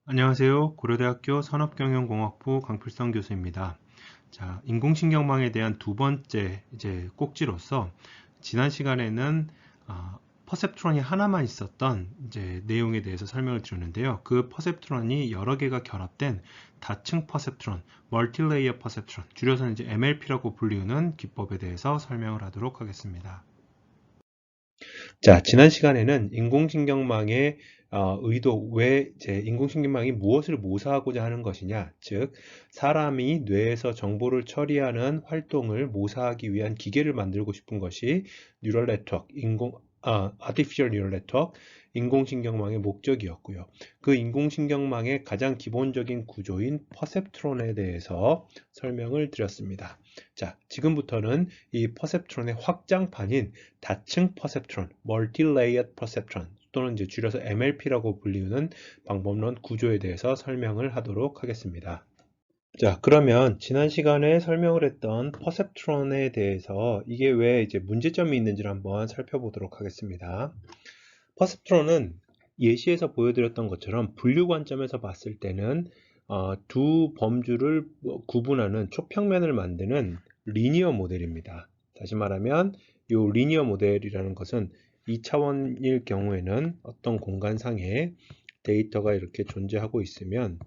안녕하세요. 고려대학교 산업경영공학부 강필성 교수입니다. 자, 인공신경망에 대한 두 번째 꼭지로서 지난 시간에는 퍼셉트론이 하나만 있었던 내용에 대해서 설명을 드렸는데요. 그 퍼셉트론이 여러 개가 결합된 다층 퍼셉트론, 멀티레이어 퍼셉트론, 줄여서 MLP라고 불리우는 기법에 대해서 설명을 하도록 하겠습니다. 자, 지난 시간에는 인공신경망의 의도, 왜 인공신경망이 무엇을 모사하고자 하는 것이냐, 즉 사람이 뇌에서 정보를 처리하는 활동을 모사하기 위한 기계를 만들고 싶은 것이 뉴럴 네트워크, artificial neural network, 인공신경망의 목적이었고요. 그 인공신경망의 가장 기본적인 구조인 퍼셉트론에 대해서 설명을 드렸습니다. 자, 지금부터는 이 퍼셉트론의 확장판인 다층 퍼셉트론, 멀티레이어드 퍼셉트론 또는 줄여서 MLP라고 불리우는 방법론 구조에 대해서 설명을 하도록 하겠습니다. 자, 그러면 지난 시간에 설명을 했던 퍼셉트론에 대해서 이게 왜 문제점이 있는지를 한번 살펴보도록 하겠습니다. 퍼셉트론은 예시에서 보여드렸던 것처럼 분류 관점에서 봤을 때는 두 범주를 구분하는 초평면을 만드는 리니어 모델입니다. 다시 말하면 이 리니어 모델이라는 것은 2차원일 경우에는 어떤 공간상에 데이터가 이렇게 존재하고 있으면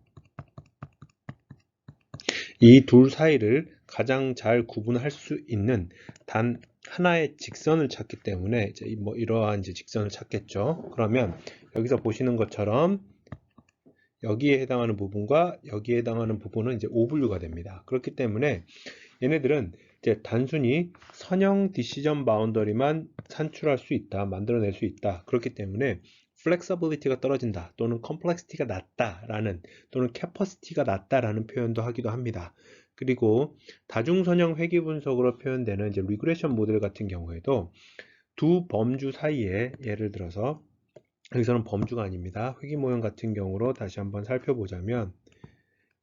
이 둘 사이를 가장 잘 구분할 수 있는 단 하나의 직선을 찾기 때문에 이러한 직선을 찾겠죠. 그러면 여기서 보시는 것처럼 여기에 해당하는 부분과 여기에 해당하는 부분은 오분류가 됩니다. 그렇기 때문에 얘네들은 단순히 선형 디시전 바운더리만 산출할 수 있다, 만들어낼 수 있다. 그렇기 때문에 플렉서빌리티가 떨어진다, 또는 컴플렉시티가 낮다라는, 또는 캐퍼시티가 낮다라는 표현도 하기도 합니다. 그리고 다중선형 회귀 분석으로 표현되는 리그레션 모델 같은 경우에도 두 범주 사이에, 예를 들어서 여기서는 범주가 아닙니다. 회귀 모형 같은 경우로 다시 한번 살펴보자면,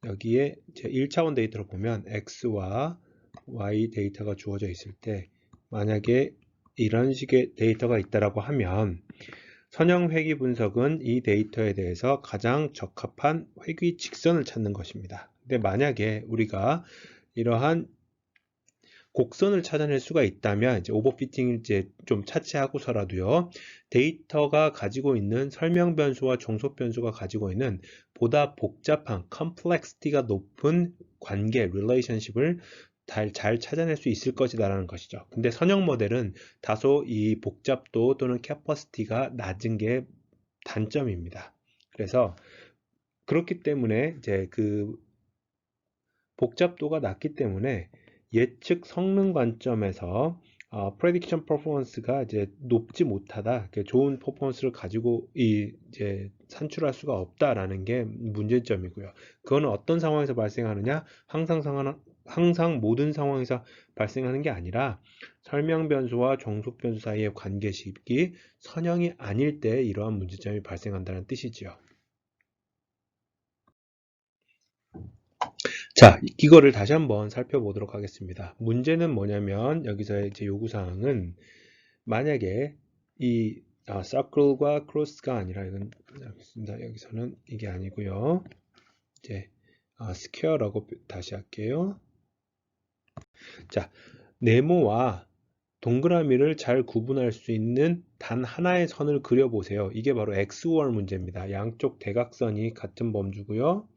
여기에 제 1차원 데이터로 보면 X와 Y 데이터가 주어져 있을 때, 만약에 이런 식의 데이터가 있다라고 하면 선형 회귀 분석은 이 데이터에 대해서 가장 적합한 회귀 직선을 찾는 것입니다. 근데 만약에 우리가 이러한 곡선을 찾아낼 수가 있다면 오버피팅을 좀 차치하고서라도요, 데이터가 가지고 있는 설명 변수와 종속 변수가 가지고 있는 보다 복잡한 컴플렉시티가 높은 관계, 릴레이션십을 잘 찾아낼 수 있을 것이다라는 것이죠. 근데 선형 모델은 다소 이 복잡도 또는 캐퍼시티가 낮은 게 단점입니다. 그래서 그렇기 때문에 그 복잡도가 낮기 때문에 예측 성능 관점에서 prediction performance가 높지 못하다, 좋은 퍼포먼스를 가지고 산출할 수가 없다라는 게 문제점이고요. 그거는 어떤 상황에서 발생하느냐? 항상 모든 상황에서 발생하는 게 아니라 설명 변수와 종속 변수 사이의 관계식이 선형이 아닐 때 이러한 문제점이 발생한다는 뜻이지요. 자, 이거를 다시 한번 살펴보도록 하겠습니다. 문제는 뭐냐면, 여기서 요구사항은 만약에 이 circle과 cross가 아니라, 이건 여기서는 이게 아니고요. square라고 다시 할게요. 자, 네모와 동그라미를 잘 구분할 수 있는 단 하나의 선을 그려보세요. 이게 바로 XOR 문제입니다. 양쪽 대각선이 같은 범주고요.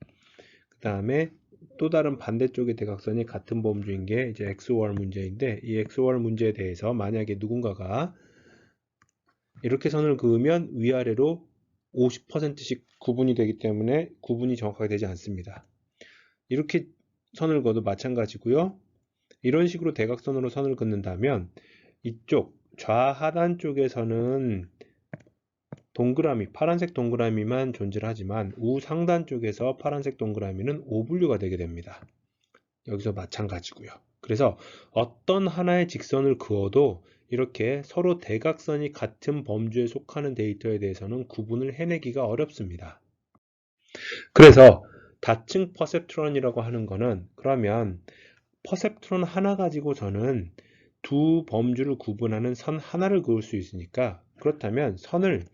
그 다음에 또 다른 반대쪽의 대각선이 같은 범주인 게 XOR 문제인데, 이 XOR 문제에 대해서 만약에 누군가가 이렇게 선을 그으면 위아래로 50%씩 구분이 되기 때문에 구분이 정확하게 되지 않습니다. 이렇게 선을 그어도 마찬가지고요. 이런 식으로 대각선으로 선을 긋는다면 이쪽 좌하단 쪽에서는 동그라미, 파란색 동그라미만 존재를 하지만 우상단 쪽에서 파란색 동그라미는 오분류가 되게 됩니다. 여기서 마찬가지고요. 그래서 어떤 하나의 직선을 그어도 이렇게 서로 대각선이 같은 범주에 속하는 데이터에 대해서는 구분을 해내기가 어렵습니다. 그래서 다층 퍼셉트론이라고 하는 거는, 그러면 퍼셉트론 하나 가지고 저는 두 범주를 구분하는 선 하나를 그을 수 있으니까, 그렇다면 선을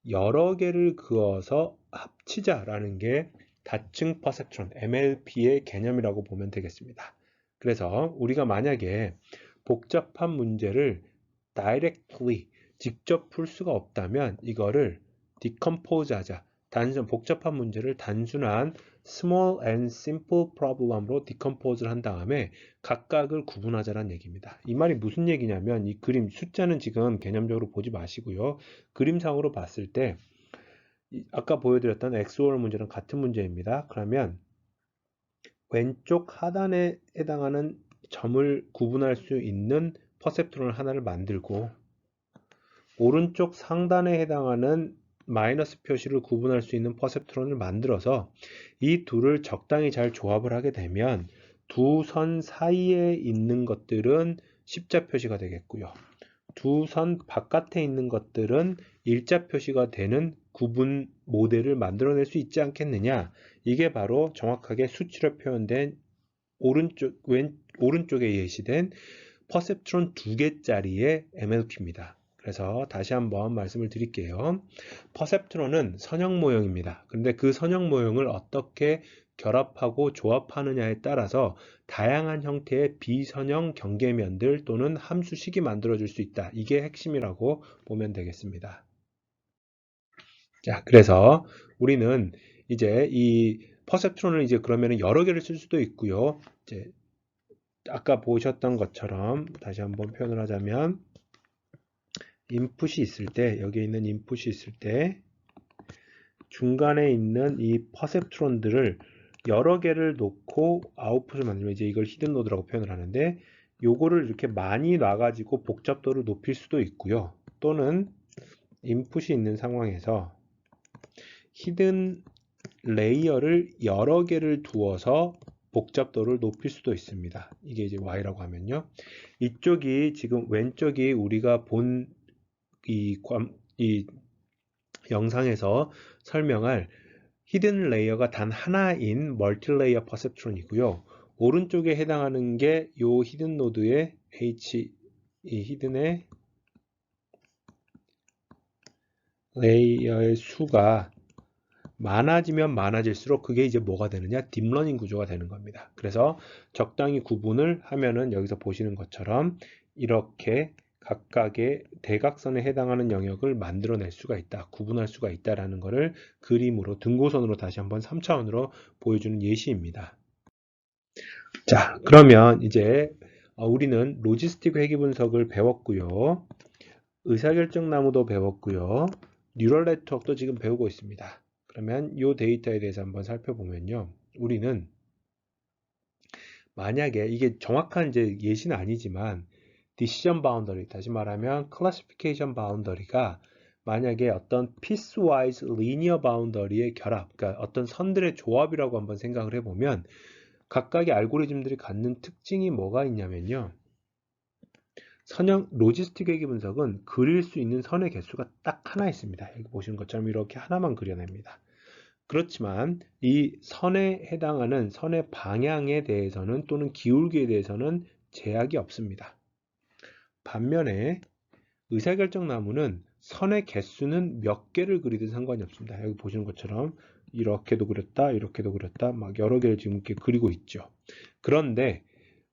여러 개를 그어서 합치자라는 게 다층 퍼셉트론, MLP의 개념이라고 보면 되겠습니다. 그래서 우리가 만약에 복잡한 문제를 directly, 직접 풀 수가 없다면 이거를 decompose 하자. 복잡한 문제를 단순한 small and simple problem으로 decompose를 한 다음에 각각을 구분하자는 얘기입니다. 이 말이 무슨 얘기냐면 이 그림, 숫자는 지금 개념적으로 보지 마시고요. 그림상으로 봤을 때 아까 보여드렸던 XOR 문제랑 같은 문제입니다. 그러면 왼쪽 하단에 해당하는 점을 구분할 수 있는 퍼셉트론을 하나를 만들고 오른쪽 상단에 해당하는 마이너스 표시를 구분할 수 있는 퍼셉트론을 만들어서 이 둘을 적당히 잘 조합을 하게 되면 두 선 사이에 있는 것들은 십자 표시가 되겠고요. 두 선 바깥에 있는 것들은 일자 표시가 되는 구분 모델을 만들어낼 수 있지 않겠느냐. 이게 바로 정확하게 수치로 표현된 오른쪽에 예시된 퍼셉트론 2개짜리의 MLP입니다. 그래서 다시 한번 말씀을 드릴게요. 퍼셉트론은 선형 모형입니다. 그런데 그 선형 모형을 어떻게 결합하고 조합하느냐에 따라서 다양한 형태의 비선형 경계면들 또는 함수식이 만들어질 수 있다. 이게 핵심이라고 보면 되겠습니다. 자, 그래서 우리는 이제 이 퍼셉트론을 이제 그러면 여러 개를 쓸 수도 있고요. 이제 아까 보셨던 것처럼 다시 한번 표현을 하자면 인풋이 있을 때, 여기 있는 인풋이 있을 때 중간에 있는 이 퍼셉트론들을 여러 개를 놓고 아웃풋을 만들면 이제 이걸 히든 노드라고 표현을 하는데 요거를 이렇게 많이 놔가지고 복잡도를 높일 수도 있고요. 또는 인풋이 있는 상황에서 히든 레이어를 여러 개를 두어서 복잡도를 높일 수도 있습니다. 이게 이제 Y라고 하면요. 이쪽이 지금 왼쪽이 우리가 본 이 영상에서 설명할 히든 레이어가 단 하나인 멀티레이어 퍼셉트론이고요. 오른쪽에 해당하는 게 요 히든 노드의 이 히든의 레이어의 수가 많아지면 많아질수록 그게 이제 뭐가 되느냐? 딥러닝 구조가 되는 겁니다. 그래서 적당히 구분을 하면은 여기서 보시는 것처럼 이렇게 각각의 대각선에 해당하는 영역을 만들어낼 수가 있다. 구분할 수가 있다라는 것을 그림으로 등고선으로 다시 한번 3차원으로 보여주는 예시입니다. 자, 그러면 이제 우리는 로지스틱 회귀 분석을 배웠고요. 의사결정 나무도 배웠고요. 뉴럴 네트워크도 지금 배우고 있습니다. 그러면 이 데이터에 대해서 한번 살펴보면요. 우리는 만약에 이게 정확한 이제 예시는 아니지만 decision boundary, 다시 말하면 classification boundary가 만약에 어떤 piecewise linear boundary의 결합, 그러니까 어떤 선들의 조합이라고 한번 생각을 해보면 각각의 알고리즘들이 갖는 특징이 뭐가 있냐면요. 선형 로지스틱 회귀 분석은 그릴 수 있는 선의 개수가 딱 하나 있습니다. 여기 보시는 것처럼 이렇게 하나만 그려냅니다. 그렇지만 이 선에 해당하는 선의 방향에 대해서는 또는 기울기에 대해서는 제약이 없습니다. 반면에 의사결정 나무는 선의 개수는 몇 개를 그리든 상관이 없습니다. 여기 보시는 것처럼 이렇게도 그렸다, 이렇게도 그렸다, 막 여러 개를 지금 이렇게 그리고 있죠. 그런데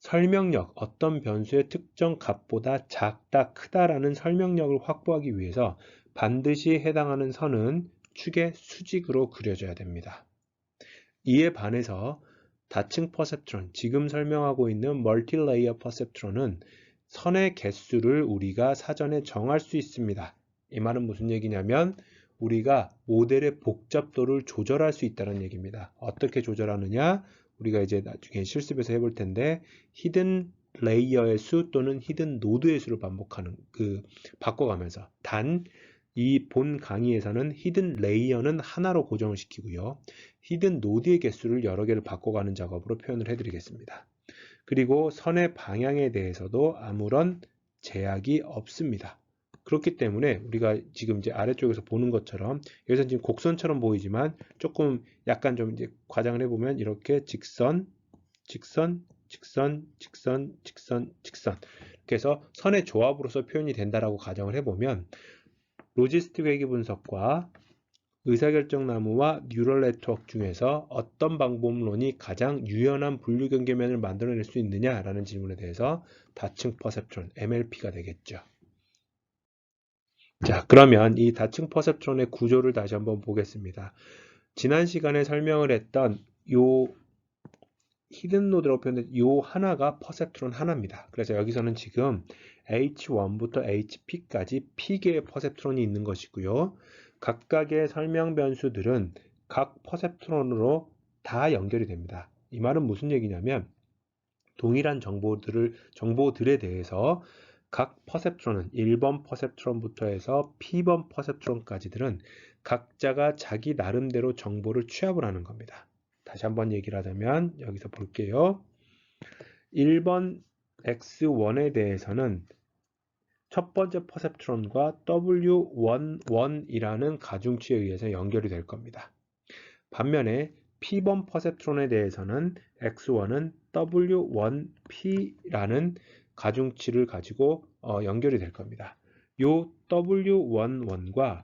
설명력, 어떤 변수의 특정 값보다 작다, 크다라는 설명력을 확보하기 위해서 반드시 해당하는 선은 축의 수직으로 그려져야 됩니다. 이에 반해서 다층 퍼셉트론, 지금 설명하고 있는 멀티레이어 퍼셉트론은 선의 개수를 우리가 사전에 정할 수 있습니다. 이 말은 무슨 얘기냐면 우리가 모델의 복잡도를 조절할 수 있다는 얘기입니다. 어떻게 조절하느냐? 우리가 이제 나중에 실습에서 해볼 텐데 히든 레이어의 수 또는 히든 노드의 수를 바꿔가면서 단 이 본 강의에서는 히든 레이어는 하나로 고정을 시키고요. 히든 노드의 개수를 여러 개를 바꿔가는 작업으로 표현을 해드리겠습니다. 그리고 선의 방향에 대해서도 아무런 제약이 없습니다. 그렇기 때문에 우리가 지금 이제 아래쪽에서 보는 것처럼 여기서 지금 곡선처럼 보이지만 조금 약간 좀 이제 과장을 해보면 이렇게 직선, 직선, 직선, 직선, 직선, 직선 이렇게 해서 선의 조합으로서 표현이 된다라고 가정을 해보면 로지스틱 회귀 분석과 의사결정 나무와 뉴럴 네트워크 중에서 어떤 방법론이 가장 유연한 분류 경계면을 만들어낼 수 있느냐라는 질문에 대해서 다층 퍼셉트론, MLP가 되겠죠. 자, 그러면 이 다층 퍼셉트론의 구조를 다시 한번 보겠습니다. 지난 시간에 설명을 했던 요 히든 노드라고 표현된 요 하나가 퍼셉트론 하나입니다. 그래서 여기서는 지금 H1부터 HP까지 P개의 퍼셉트론이 있는 것이고요. 각각의 설명 변수들은 각 퍼셉트론으로 다 연결이 됩니다. 이 말은 무슨 얘기냐면 동일한 정보들에 대해서 각 퍼셉트론은 1번 퍼셉트론부터 해서 P번 퍼셉트론까지들은 각자가 자기 나름대로 정보를 취합을 하는 겁니다. 다시 한번 얘기를 하자면 여기서 볼게요. 1번 X1에 대해서는 첫 번째 퍼셉트론과 W11이라는 가중치에 의해서 연결이 될 겁니다. 반면에 P번 퍼셉트론에 대해서는 X1은 W1P라는 가중치를 가지고 연결이 될 겁니다. 요 W11과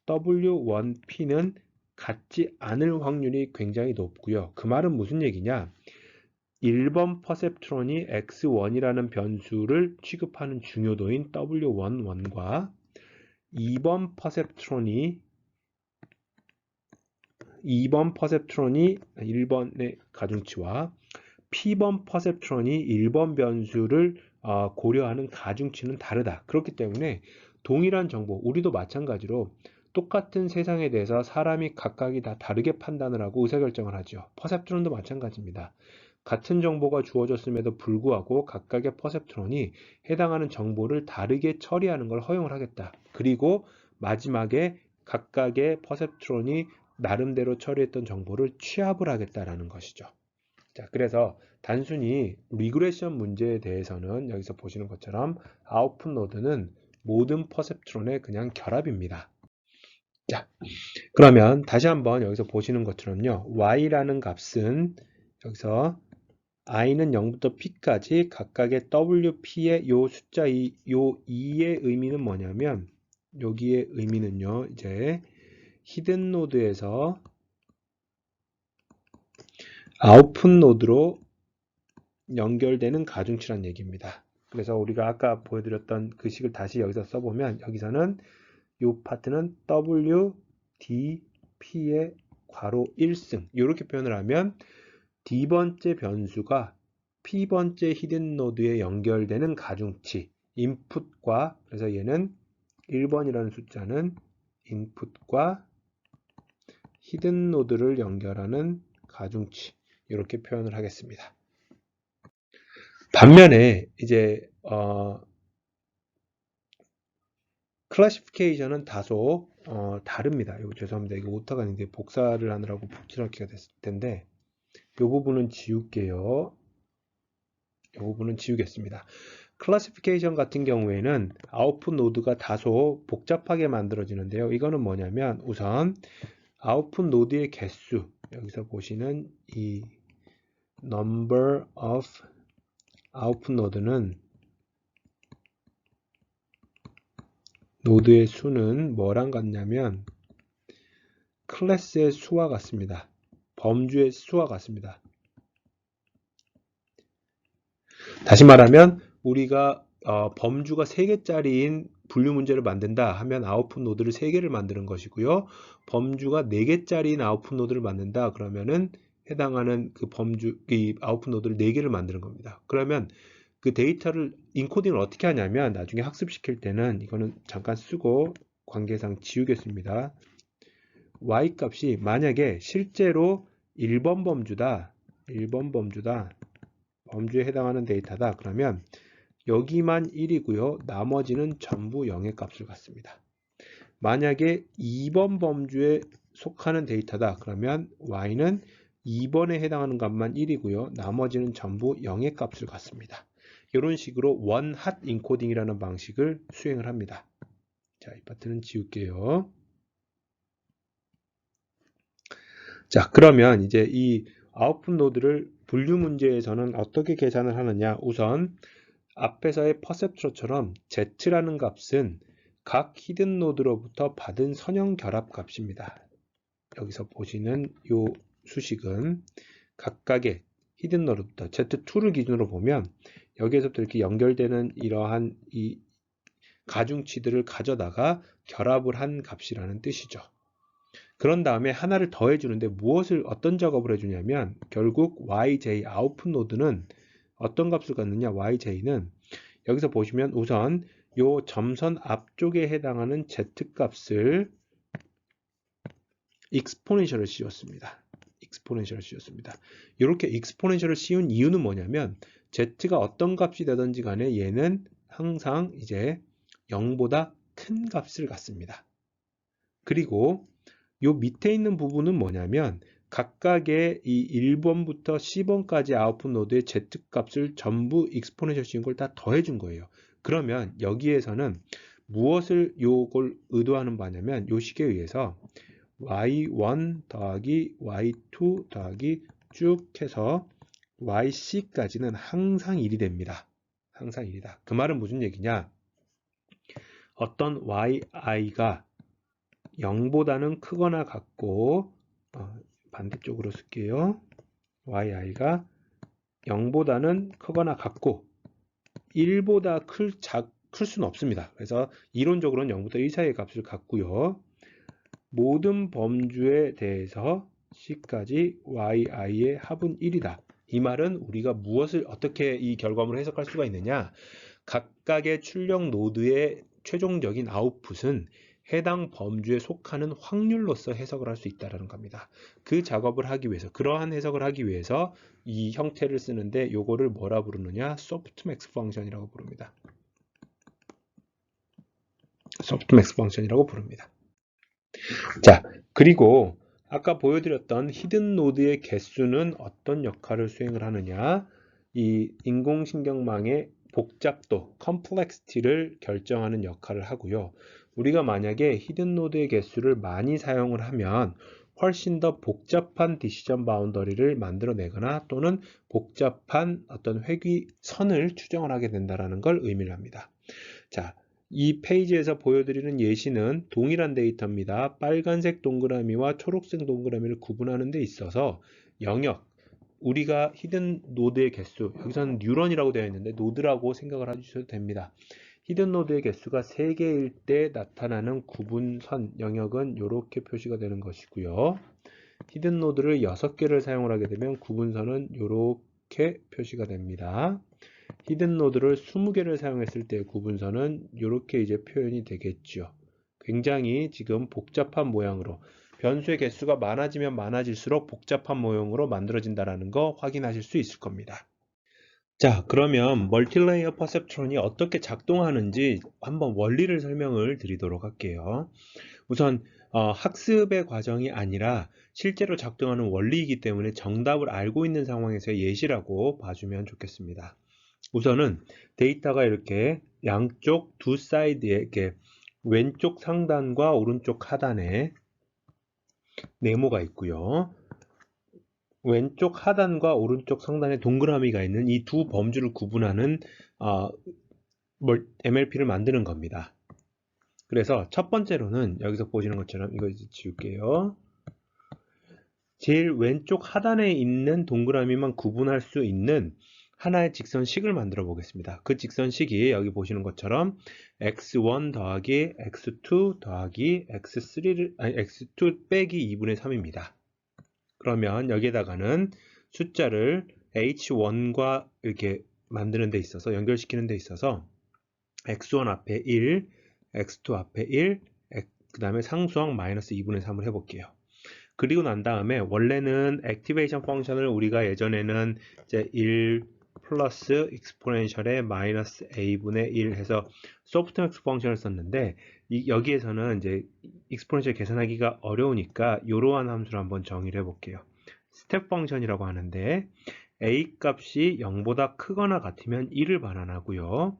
W1P는 같지 않을 확률이 굉장히 높고요. 그 말은 무슨 얘기냐? 1번 퍼셉트론이 X1이라는 변수를 취급하는 중요도인 W11과 2번 퍼셉트론이 1번의 가중치와 P번 퍼셉트론이 1번 변수를 고려하는 가중치는 다르다. 그렇기 때문에 동일한 정보, 우리도 마찬가지로 똑같은 세상에 대해서 사람이 각각이 다 다르게 판단을 하고 의사결정을 하죠. 퍼셉트론도 마찬가지입니다. 같은 정보가 주어졌음에도 불구하고 각각의 퍼셉트론이 해당하는 정보를 다르게 처리하는 걸 허용을 하겠다. 그리고 마지막에 각각의 퍼셉트론이 나름대로 처리했던 정보를 취합을 하겠다라는 것이죠. 자, 그래서 단순히 리그레션 문제에 대해서는 여기서 보시는 것처럼 아웃풋 노드는 모든 퍼셉트론의 그냥 결합입니다. 자, 그러면 다시 한번 여기서 보시는 것처럼요. y라는 값은 여기서 i는 0부터 p까지 각각의 wp의 요 숫자 2, 요 2의 의미는 뭐냐면 여기의 의미는요. 이제 히든 노드에서 아웃풋 노드로 연결되는 가중치란 얘기입니다. 그래서 우리가 아까 보여드렸던 그 식을 다시 여기서 써보면 여기서는 이 파트는 WDP의 괄호 1승 이렇게 표현을 하면 D번째 변수가 P번째 히든 노드에 연결되는 가중치 인풋과 그래서 얘는 1번이라는 숫자는 인풋과 히든 노드를 연결하는 가중치 이렇게 표현을 하겠습니다. 반면에 이제 클래시피케이션은 다소 다릅니다. 이거 죄송합니다. 이거 오타가 아닌데 복사를 하느라고 복지넣기가 됐을 텐데 이 부분은 지울게요. 이 부분은 지우겠습니다. 클래시피케이션 같은 경우에는 아웃풋 노드가 다소 복잡하게 만들어지는데요. 이거는 뭐냐면 우선 아웃풋 노드의 개수 여기서 보시는 이 number of 아웃풋 노드는 노드의 수는 뭐랑 같냐면 클래스의 수와 같습니다. 범주의 수와 같습니다. 다시 말하면 우리가 범주가 3개짜리인 분류 문제를 만든다 하면 아웃풋 노드를 3개를 만드는 것이고요. 범주가 4개짜리인 아웃풋 노드를 만든다 그러면은 해당하는 그 범주 이 아웃풋 노드를 4개를 만드는 겁니다. 그러면 그 데이터를 인코딩을 어떻게 하냐면 나중에 학습시킬 때는 이거는 잠깐 쓰고 관계상 지우겠습니다. y 값이 만약에 실제로 1번 범주다. 범주에 해당하는 데이터다. 그러면 여기만 1이고요. 나머지는 전부 0의 값을 갖습니다. 만약에 2번 범주에 속하는 데이터다. 그러면 y는 2번에 해당하는 값만 1이고요. 나머지는 전부 0의 값을 갖습니다. 이런 식으로 원핫 인코딩이라는 방식을 수행을 합니다. 자, 이 파트는 지울게요. 자, 그러면 이제 이 아웃풋 노드를 분류 문제에서는 어떻게 계산을 하느냐? 우선 앞에서의 퍼셉트론처럼 z라는 값은 각 히든 노드로부터 받은 선형 결합 값입니다. 여기서 보시는 이 수식은 각각의 히든 노드부터 Z2를 기준으로 보면 여기에서부터 이렇게 연결되는 이러한 이 가중치들을 가져다가 결합을 한 값이라는 뜻이죠. 그런 다음에 하나를 더해주는데 어떤 작업을 해주냐면 결국 yj 아웃풋 노드는 어떤 값을 갖느냐. yj는 여기서 보시면 우선 요 점선 앞쪽에 해당하는 z값을 익스포넨셜을 씌웠습니다. 이렇게 익스포넨셜을 씌운 이유는 뭐냐면 z가 어떤 값이 되든지 간에 얘는 항상 이제 0보다 큰 값을 갖습니다. 그리고 요 밑에 있는 부분은 뭐냐면 각각의 이 1번부터 10번까지 아웃풋 노드의 z값을 전부 익스포넨셜 씌운 걸 다 더해준 거예요. 그러면 여기에서는 무엇을 요걸 의도하는 바냐면 요 식에 의해서 y1 더하기 y2 더하기 쭉 해서 yc까지는 항상 1이 됩니다. 항상 1이다. 그 말은 무슨 얘기냐? 어떤 yi가 0보다는 크거나 같고 반대쪽으로 쓸게요. yi가 0보다는 크거나 같고 1보다 클 수는 없습니다. 그래서 이론적으로는 0부터 1 사이의 값을 갖고요. 모든 범주에 대해서 c까지 yi의 합은 1이다. 이 말은 우리가 무엇을 어떻게 이 결과물을 해석할 수가 있느냐? 각각의 출력 노드의 최종적인 아웃풋은 해당 범주에 속하는 확률로서 해석을 할 수 있다는 겁니다. 그 작업을 하기 위해서, 그러한 해석을 하기 위해서 이 형태를 쓰는데 요거를 뭐라 부르느냐? 소프트맥스 펑션이라고 부릅니다. 소프트맥스 펑션이라고 부릅니다. 자, 그리고 아까 보여드렸던 히든 노드의 개수는 어떤 역할을 수행을 하느냐? 이 인공신경망의 복잡도, 컴플렉시티를 결정하는 역할을 하고요. 우리가 만약에 히든 노드의 개수를 많이 사용을 하면 훨씬 더 복잡한 디시전 바운더리를 만들어내거나 또는 복잡한 어떤 회귀선을 추정을 하게 된다는 걸 의미를 합니다. 자, 이 페이지에서 보여드리는 예시는 동일한 데이터입니다. 빨간색 동그라미와 초록색 동그라미를 구분하는 데 있어서 영역, 우리가 히든 노드의 개수, 여기서는 뉴런이라고 되어 있는데 노드라고 생각을 해주셔도 됩니다. 히든 노드의 개수가 3개일 때 나타나는 구분선 영역은 이렇게 표시가 되는 것이고요. 히든 노드를 6개를 사용을 하게 되면 구분선은 이렇게 표시가 됩니다. 히든 노드를 20개를 사용했을 때 구분선은 이렇게 이제 표현이 되겠죠. 굉장히 지금 복잡한 모양으로, 변수의 개수가 많아지면 많아질수록 복잡한 모형으로 만들어진다는 거 확인하실 수 있을 겁니다. 자, 그러면 멀티레이어 퍼셉트론이 어떻게 작동하는지 한번 원리를 설명을 드리도록 할게요. 우선 학습의 과정이 아니라 실제로 작동하는 원리이기 때문에 정답을 알고 있는 상황에서 예시라고 봐주면 좋겠습니다. 우선은 데이터가 이렇게 양쪽 두 사이드에 이렇게 왼쪽 상단과 오른쪽 하단에 네모가 있고요. 왼쪽 하단과 오른쪽 상단에 동그라미가 있는 이 두 범주를 구분하는 MLP를 만드는 겁니다. 그래서 첫 번째로는 여기서 보시는 것처럼 이거 이제 지울게요. 제일 왼쪽 하단에 있는 동그라미만 구분할 수 있는 하나의 직선식을 만들어 보겠습니다. 그 직선식이 여기 보시는 것처럼 x1 더하기 x2 더하기 x2 빼기 2분의 3입니다. 그러면 여기에다가는 숫자를 h1과 이렇게 만드는 데 있어서, 연결시키는 데 있어서 x1 앞에 1, x2 앞에 1, 그 다음에 상수항 마이너스 2분의 3을 해볼게요. 그리고 난 다음에 원래는 액티베이션 펑션을 우리가 예전에는 이제 1 플러스 익스포넨셜의 마이너스 a분의 1 해서 소프트맥스 펑션을 썼는데 여기에서는 이제 익스포넨셜 계산하기가 어려우니까 이러한 함수를 한번 정의를 해볼게요. 스텝 펑션이라고 하는데 a 값이 0보다 크거나 같으면 1을 반환하고요.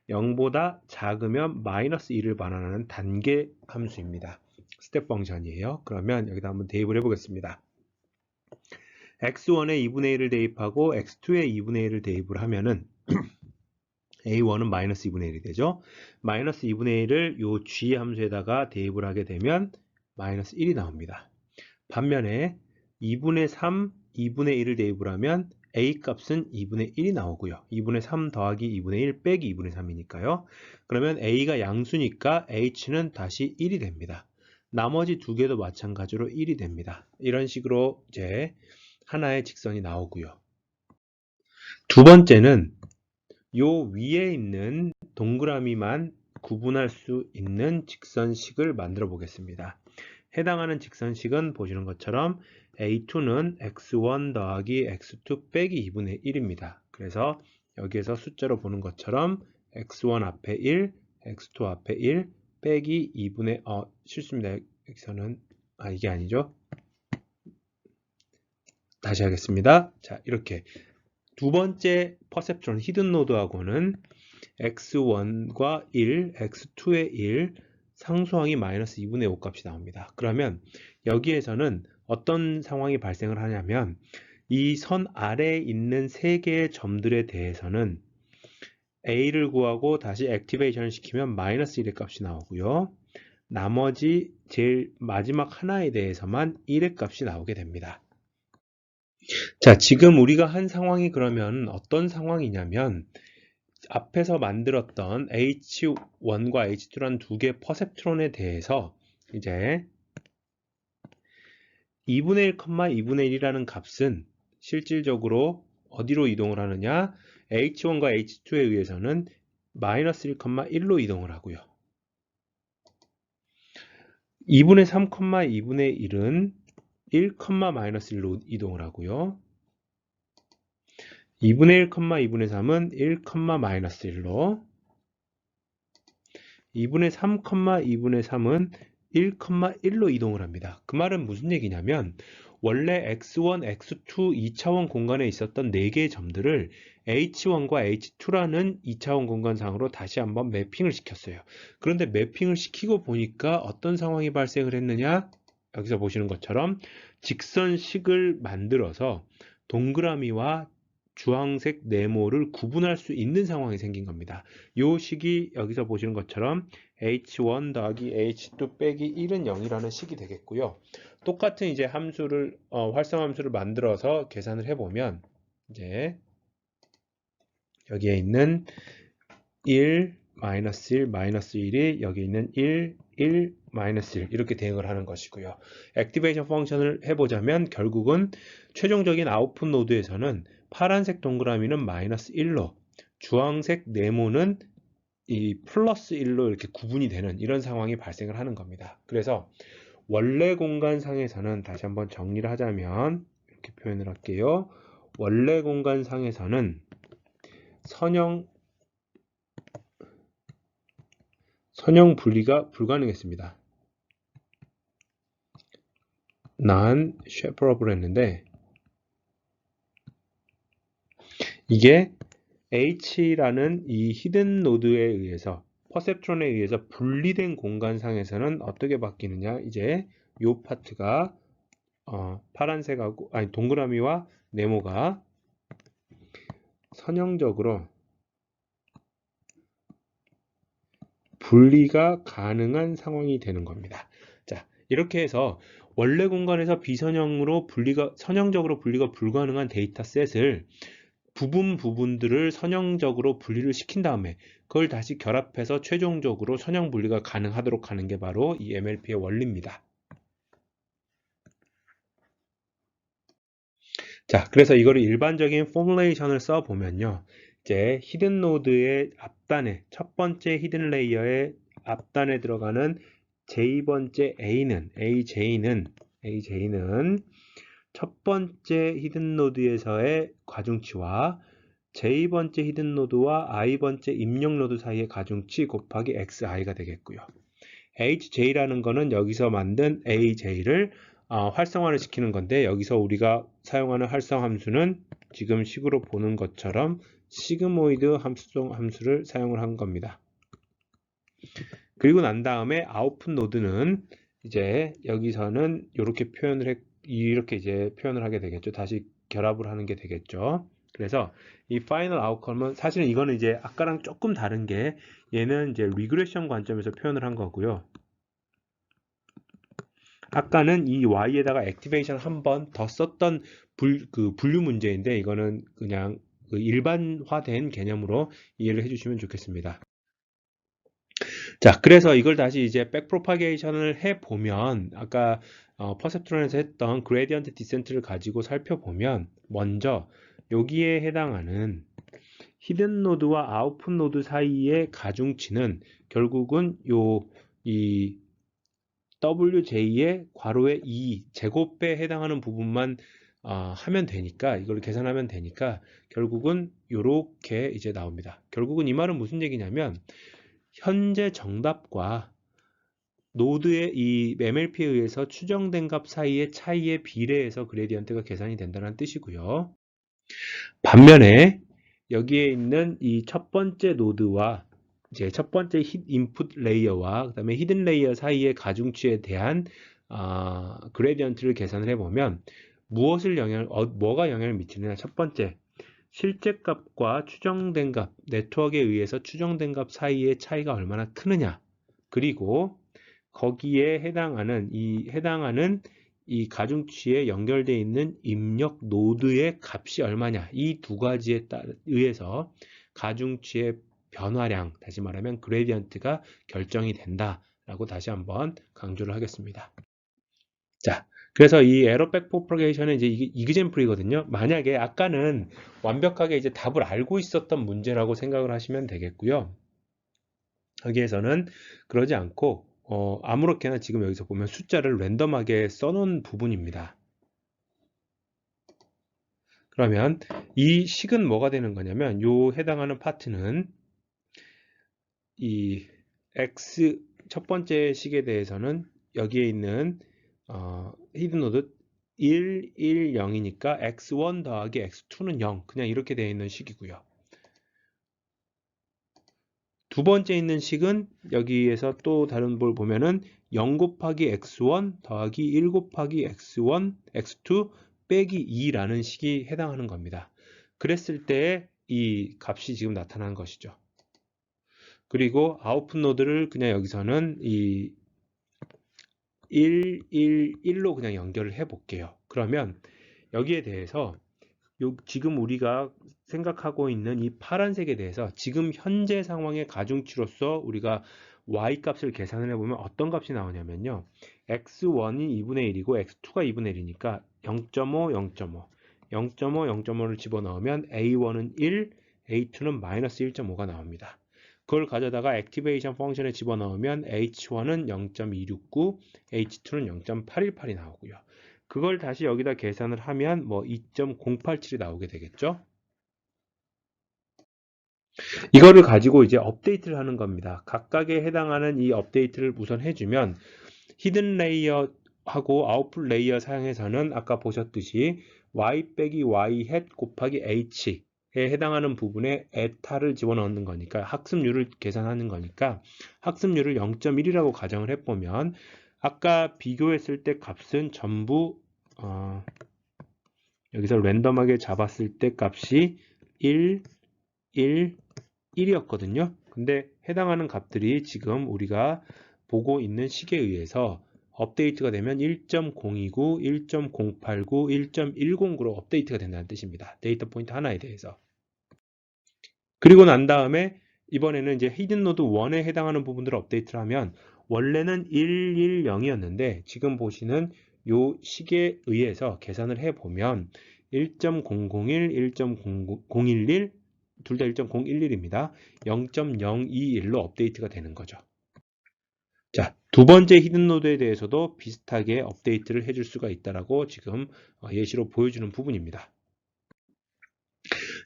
0보다 작으면 마이너스 1을 반환하는 단계 함수입니다. 스텝 펑션이에요. 그러면 여기다 한번 대입을 해보겠습니다. x1에 2분의 1을 대입하고 x2에 2분의 1을 대입을 하면은 A1은 마이너스 2분의 1이 되죠. 마이너스 2분의 1을 요 G 함수에다가 대입을 하게 되면 마이너스 1이 나옵니다. 반면에 2분의 3, 2분의 1을 대입을 하면 A 값은 2분의 1이 나오고요. 2분의 3 더하기 2분의 1 빼기 2분의 3이니까요. 그러면 A가 양수니까 H는 다시 1이 됩니다. 나머지 두 개도 마찬가지로 1이 됩니다. 이런 식으로 이제 하나의 직선이 나오고요. 두 번째는 요 위에 있는 동그라미만 구분할 수 있는 직선식을 만들어 보겠습니다. 해당하는 직선식은 보시는 것처럼 A2는 x1 더하기 x2 빼기 2분의 1입니다. 그래서 여기에서 숫자로 보는 것처럼 x1 앞에 1, x2 앞에 1 빼기 2분의 실수입니다. 여기서는 이게 아니죠. 다시 하겠습니다. 자, 이렇게 두 번째 퍼셉트론 히든 노드하고는 x1과 1, x2의 1, 상수항이 마이너스 2분의 5 값이 나옵니다. 그러면 여기에서는 어떤 상황이 발생을 하냐면 이 선 아래에 있는 세 개의 점들에 대해서는 A를 구하고 다시 액티베이션을 시키면 마이너스 1의 값이 나오고요. 나머지 제일 마지막 하나에 대해서만 1의 값이 나오게 됩니다. 자, 지금 우리가 한 상황이 그러면 어떤 상황이냐면 앞에서 만들었던 H1과 H2라는 두 개의 퍼셉트론에 대해서 이제 2분의 1, 2분의 1이라는 값은 실질적으로 어디로 이동을 하느냐? H1과 H2에 의해서는 마이너스 1, 1로 이동을 하고요. 2분의 3, 2분의 1은 1, 마이너스 1로 이동을 하고요. 2분의 1, 2분의 3은 1, 마이너스 1로 2분의 3, 2분의 3은 1, 1로 이동을 합니다. 그 말은 무슨 얘기냐면 원래 x1, x2 2차원 공간에 있었던 4개의 점들을 h1과 h2라는 2차원 공간상으로 다시 한번 매핑을 시켰어요. 그런데 매핑을 시키고 보니까 어떤 상황이 발생을 했느냐? 여기서 보시는 것처럼 직선식을 만들어서 동그라미와 주황색 네모를 구분할 수 있는 상황이 생긴 겁니다. 이 식이 여기서 보시는 것처럼 h1 더하기 h2 빼기 1은 0이라는 식이 되겠고요. 똑같은 이제 함수를 활성함수를 만들어서 계산을 해보면 이제 여기에 있는 1, 마이너스 1, 마이너스 1이 여기 있는 1, 1, 마이너스 1 이렇게 대응을 하는 것이고요. 액티베이션 펑션을 해보자면 결국은 최종적인 아웃풋 노드에서는 파란색 동그라미는 마이너스 1로 주황색 네모는 이 플러스 1로 이렇게 구분이 되는 이런 상황이 발생을 하는 겁니다. 그래서 원래 공간상에서는 다시 한번 정리를 하자면 이렇게 표현을 할게요. 원래 공간상에서는 선형 분리가 불가능했습니다. 난 쉐퍼업을 했는데 이게 H라는 이 히든 노드에 의해서 퍼셉트론에 의해서 분리된 공간상에서는 어떻게 바뀌느냐? 이제 이 파트가 파란색하고 동그라미와 네모가 선형적으로 분리가 가능한 상황이 되는 겁니다. 자, 이렇게 해서 원래 공간에서 비선형으로 선형적으로 분리가 불가능한 데이터 셋을 부분들을 선형적으로 분리를 시킨 다음에 그걸 다시 결합해서 최종적으로 선형 분리가 가능하도록 하는 게 바로 이 MLP의 원리입니다. 자, 그래서 이거를 일반적인 포뮬레이션을 써보면요. 이제 히든 노드의 앞단에 첫 번째 히든 레이어의 앞단에 들어가는 J번째 AJ는 첫 번째 히든 노드에서의 가중치와 J번째 히든 노드와 I번째 입력 노드 사이의 가중치 곱하기 XI가 되겠고요. HJ라는 거는 여기서 만든 AJ를 활성화를 시키는 건데 여기서 우리가 사용하는 활성 함수는 지금 식으로 보는 것처럼 시그모이드 함수를 사용을 한 겁니다. 그리고 난 다음에 아웃풋 노드는 이제 여기서는 이렇게 이제 표현을 하게 되겠죠. 다시 결합을 하는 게 되겠죠. 그래서 이 파이널 아웃컴은 사실은 이거는 이제 아까랑 조금 다른 게 얘는 이제 리그레션 관점에서 표현을 한 거고요. 아까는 이 y에다가 액티베이션 한 번 더 썼던 분류 문제인데 이거는 그냥 그 일반화된 개념으로 이해를 해주시면 좋겠습니다. 자, 그래서 이걸 다시 이제 백프로파게이션을 해보면 아까 퍼셉트론에서 했던 그레디언트 디센트를 가지고 살펴보면 먼저 여기에 해당하는 히든 노드와 아웃풋 노드 사이의 가중치는 결국은 이 WJ의 괄호의 2 제곱배에 해당하는 부분만 하면 되니까 이걸 계산하면 되니까 결국은 이렇게 이제 나옵니다. 결국은 이 말은 무슨 얘기냐면 현재 정답과 노드의 이 MLP에 의해서 추정된 값 사이의 차이에 비례해서 그레디언트가 계산이 된다는 뜻이고요. 반면에 여기에 있는 이 첫 번째 노드와 이제 첫 번째 인풋 레이어와 그다음에 히든 레이어 사이의 가중치에 대한 그레디언트를 계산을 해보면 뭐가 영향을 미치느냐. 첫 번째, 실제 값과 추정된 값, 네트워크에 의해서 추정된 값 사이의 차이가 얼마나 크느냐. 그리고 거기에 해당하는 이 가중치에 연결되어 있는 입력 노드의 값이 얼마냐. 이 두 가지에 의해서 가중치의 변화량, 다시 말하면 그레디언트가 결정이 된다라고 다시 한번 강조를 하겠습니다. 자, 그래서 이 에러 백 프로퍼게이션은 이제 이그젠플이거든요. 만약에 아까는 완벽하게 이제 답을 알고 있었던 문제라고 생각을 하시면 되겠고요. 여기에서는 그러지 않고 아무렇게나 지금 여기서 보면 숫자를 랜덤하게 써놓은 부분입니다. 그러면 이 식은 뭐가 되는 거냐면 요 해당하는 파트는 이 x 첫 번째 식에 대해서는 여기에 있는 히든 노드 1, 1, 0이니까 x1 더하기 x2는 0 그냥 이렇게 되어 있는 식이고요. 두 번째 있는 식은 여기에서 또 다른 걸 보면은 0 곱하기 x1 더하기 1 곱하기 x1, x2 빼기 2라는 식이 해당하는 겁니다. 그랬을 때 이 값이 지금 나타난 것이죠. 그리고 아웃풋 노드를 그냥 여기서는 이 1, 1, 1로 그냥 연결을 해 볼게요. 그러면 여기에 대해서 지금 우리가 생각하고 있는 이 파란색에 대해서 지금 현재 상황의 가중치로서 우리가 y 값을 계산을 해보면 어떤 값이 나오냐면요. x1이 2분의 1이고 x2가 2분의 1이니까 0.5, 0.5, 0.5, 0.5를 집어넣으면 a1은 1, a2는 마이너스 1.5가 나옵니다. 그걸 가져다가 액티베이션 펑션에 집어넣으면 h1은 0.269, h2는 0.818이 나오고요. 그걸 다시 여기다 계산을 하면 뭐 2.087이 나오게 되겠죠. 이거를 가지고 이제 업데이트를 하는 겁니다. 각각에 해당하는 이 업데이트를 우선 해주면 히든 레이어하고 아웃풋 레이어 사용해서는 아까 보셨듯이 y 빼기 y 햇 곱하기 h에 해당하는 부분에 에타를 집어넣는 거니까 학습률을 계산하는 거니까 학습률을 0.1이라고 가정을 해보면 아까 비교했을 때 값은 전부 여기서 랜덤하게 잡았을 때 값이 1, 1, 1이었거든요. 근데 해당하는 값들이 지금 우리가 보고 있는 식에 의해서 업데이트가 되면 1.029, 1.089, 1.10으로 업데이트가 된다는 뜻입니다. 데이터 포인트 하나에 대해서. 그리고 난 다음에 이번에는 이제 히든 노드 1에 해당하는 부분들을 업데이트를 하면 원래는 110이었는데 지금 보시는 요 식에 의해서 계산을 해보면 1.001, 1.011 둘 다 1.011입니다. 0.021로 업데이트가 되는 거죠. 자, 두 번째 히든 노드에 대해서도 비슷하게 업데이트를 해줄 수가 있다라고 지금 예시로 보여주는 부분입니다.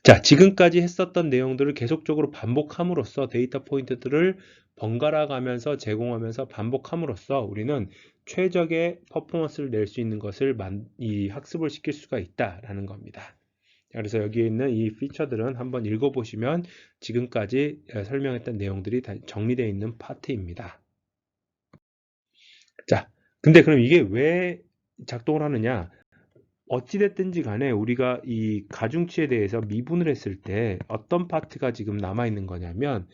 자, 지금까지 했었던 내용들을 계속적으로 반복함으로써 데이터 포인트들을 번갈아 가면서 제공하면서 반복함으로써 우리는 최적의 퍼포먼스를 낼 수 있는 것을 이 학습을 시킬 수가 있다라는 겁니다. 그래서 여기에 있는 이 피처들은 한번 읽어보시면 지금까지 설명했던 내용들이 다 정리되어 있는 파트입니다. 자, 근데 그럼 이게 왜 작동을 하느냐? 어찌됐든지 간에 우리가 이 가중치에 대해서 미분을 했을 때 어떤 파트가 지금 남아있는 거냐면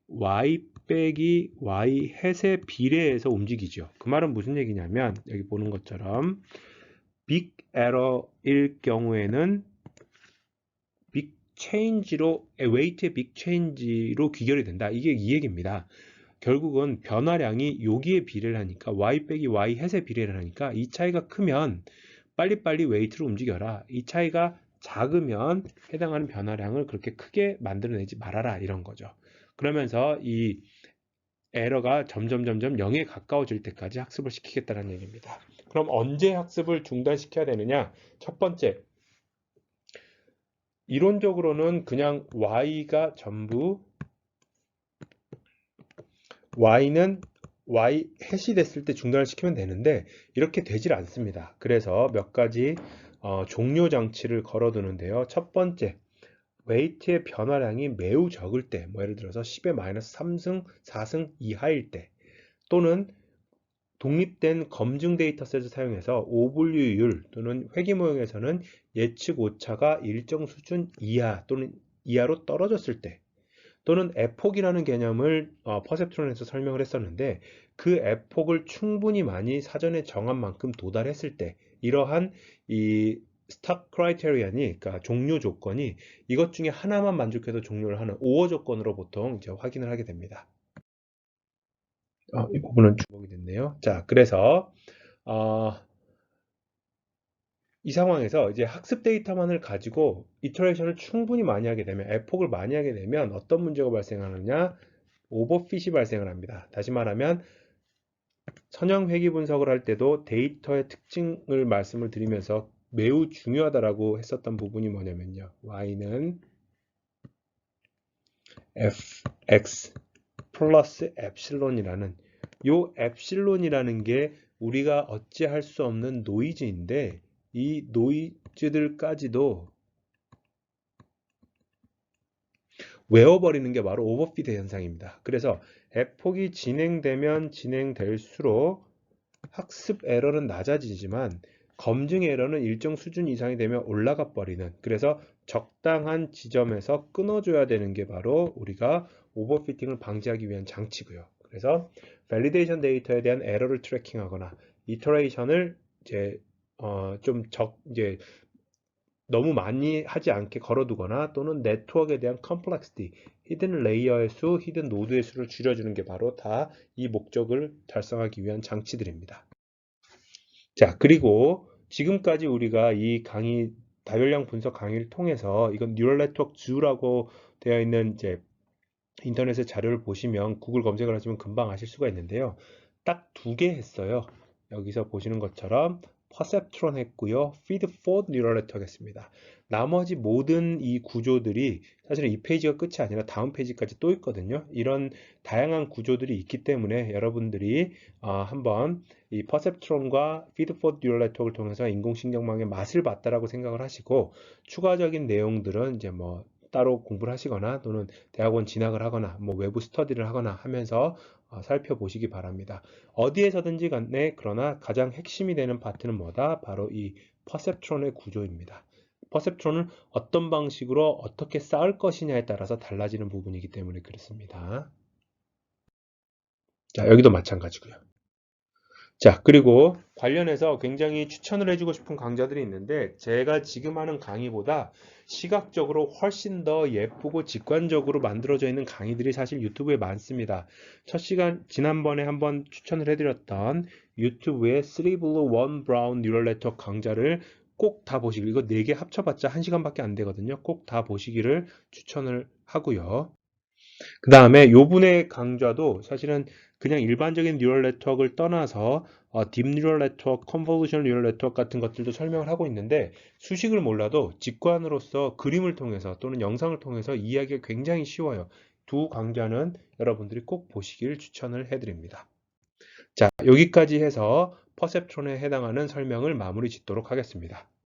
y 빼기 y 햇의 비례해서 움직이죠. 그 말은 무슨 얘기냐면 여기 보는 것처럼 빅 에러일 경우에는 빅 체인지로 웨이트의 빅 체인지로 귀결이 된다. 이게 이 얘기입니다. 결국은 변화량이 여기에 비례를 하니까 y 빼기 y 햇의 비례를 하니까 이 차이가 크면 빨리빨리 웨이트를 움직여라. 이 차이가 작으면 해당하는 변화량을 그렇게 크게 만들어내지 말아라. 이런 거죠. 그러면서 이 에러가 점점 0에 가까워질 때까지 학습을 시키겠다는 얘기입니다. 그럼 언제 학습을 중단시켜야 되느냐? 첫 번째, 이론적으로는 그냥 y가 전부 y는 y 햇이 됐을 때 중단을 시키면 되는데 이렇게 되질 않습니다. 그래서 몇 가지 종료 장치를 걸어두는데요. 첫 번째, 웨이트의 변화량이 매우 적을 때, 뭐 예를 들어서 10의 마이너스 3승, 4승 이하일 때, 또는 독립된 검증 데이터셋을 사용해서 오분류율 또는 회귀모형에서는 예측 오차가 일정 수준 이하 또는 이하로 떨어졌을 때, 또는 에폭이라는 개념을 퍼셉트론에서 설명을 했었는데 그 에폭을 충분히 많이 사전에 정한 만큼 도달했을 때 이러한 이 스탑 크라이테리언이 그러니까 종료 조건이 이것 중에 하나만 만족해서 종료를 하는 오어 조건으로 보통 이제 확인을 하게 됩니다. 이 부분은 주목이 됐네요. 자, 그래서 이 상황에서 이제 학습 데이터만을 가지고 이터레이션을 충분히 많이 하게 되면 에폭을 많이 하게 되면 어떤 문제가 발생하느냐? 오버핏이 발생을 합니다. 다시 말하면 선형 회귀 분석을 할 때도 데이터의 특징을 말씀을 드리면서 매우 중요하다라고 했었던 부분이 뭐냐면요. y는 fx 플러스 엡실론이라는 요 엡실론이라는 게 우리가 어찌할 수 없는 노이즈인데 이 노이즈들까지도 외워버리는 게 바로 오버피드 현상입니다. 그래서 에폭이 진행되면 진행될수록 학습 에러는 낮아지지만 검증 에러는 일정 수준 이상이 되면 올라가 버리는, 그래서 적당한 지점에서 끊어줘야 되는 게 바로 우리가 오버피팅을 방지하기 위한 장치고요. 그래서 밸리데이션 데이터에 대한 에러를 트래킹하거나 이터레이션을 이제 이제 너무 많이 하지 않게 걸어두거나 또는 네트워크에 대한 컴플렉시티, 히든 레이어의 수, 히든 노드의 수를 줄여주는 게 바로 다 이 목적을 달성하기 위한 장치들입니다. 자, 그리고 지금까지 우리가 이 강의, 다별량 분석 강의를 통해서 이건 뉴럴 네트워크 2라고 되어 있는 이제 인터넷의 자료를 보시면 구글 검색을 하시면 금방 아실 수가 있는데요. 딱 2개 했어요. 여기서 보시는 것처럼 퍼셉트론 했고요. 피드 포드 뉴럴 네트워크 했습니다. 나머지 모든 이 구조들이 사실은 이 페이지가 끝이 아니라 다음 페이지까지 또 있거든요. 이런 다양한 구조들이 있기 때문에 여러분들이 한번 이 퍼셉트론과 피드 포드 뉴럴 네트워크를 통해서 인공신경망의 맛을 봤다라고 생각을 하시고 추가적인 내용들은 이제 뭐 따로 공부를 하시거나 또는 대학원 진학을 하거나 뭐 외부 스터디를 하거나 하면서 살펴보시기 바랍니다. 어디에서든지 간에 그러나 가장 핵심이 되는 파트는 뭐다? 바로 이 퍼셉트론의 구조입니다. 퍼셉트론을 어떤 방식으로 어떻게 쌓을 것이냐에 따라서 달라지는 부분이기 때문에 그렇습니다. 자, 여기도 마찬가지고요. 자, 그리고 관련해서 굉장히 추천을 해주고 싶은 강좌들이 있는데 제가 지금 하는 강의보다 시각적으로 훨씬 더 예쁘고 직관적으로 만들어져 있는 강의들이 사실 유튜브에 많습니다. 첫 시간 지난번에 한번 추천을 해드렸던 유튜브의 3블루 1 브라운 뉴럴 네트워크 강좌를 꼭 다 보시길, 이거 4개 합쳐봤자 1시간밖에 안 되거든요. 꼭 다 보시기를 추천을 하고요. 그 다음에 요분의 강좌도 사실은 그냥 일반적인 뉴럴 네트워크를 떠나서 딥 뉴럴 네트워크, 컨볼루션 뉴럴 네트워크 같은 것들도 설명을 하고 있는데 수식을 몰라도 직관으로서 그림을 통해서 또는 영상을 통해서 이해하기가 굉장히 쉬워요. 두 강좌는 여러분들이 꼭 보시길 추천을 해드립니다. 자, 여기까지 해서 퍼셉트론에 해당하는 설명을 마무리 짓도록 하겠습니다.